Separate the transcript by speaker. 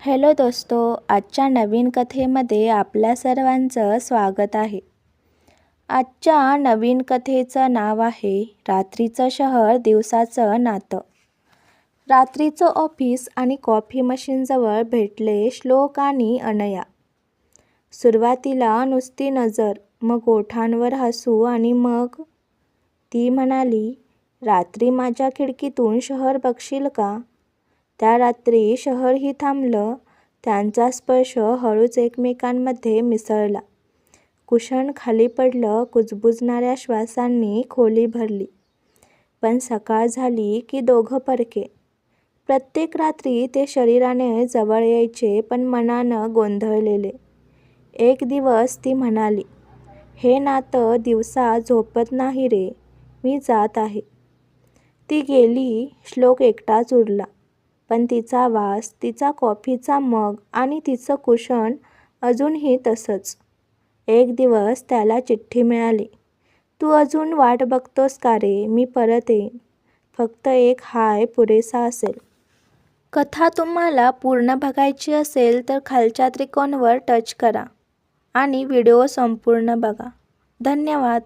Speaker 1: Hello दोस्तो, आजच्या नवीन कथेमध्ये आपल्या सर्वांचं स्वागत आहे. आजच्या नवीन कथेचं नाव आहे रात्रीचं शहर दिवसाचं नातं. रात्रीचं ऑफिस आणि कॉफी मशीनजवळ भेटले श्लोक आणि अनया. सुरुवातीला नुसती नजर, मग ओठांवर हसू आणि मग ती म्हणाली, रात्री माझ्या खिडकीतून शहर बघशील का? त्या रात्री शहरही थांबलं. त्यांचा स्पर्श हळूच एकमेकांमध्ये मिसळला. कुशन खाली पडलं. कुजबुजणाऱ्या श्वासांनी खोली भरली. पण सकाळ झाली की दोघं परके. प्रत्येक रात्री ते शरीराने जवळ यायचे, पण मनानं गोंधळलेले. एक दिवस ती म्हणाली, हे नातं दिवसा झोपत नाही रे, मी जात आहे. ती गेली. श्लोक एकटाच उरला. पण तिचा वास, तिचा कॉफीचा मग आणि तिचं कुशन अजूनही तसंच. एक दिवस त्याला चिठ्ठी मिळाली. तू अजून वाट बघतोस का रे? मी परत येईन. फक्त एक हाय पुरेसा असेल. कथा तुम्हाला पूर्ण बघायची असेल तर खालच्या त्रिकोणावर टच करा आणि व्हिडिओ संपूर्ण बघा. धन्यवाद.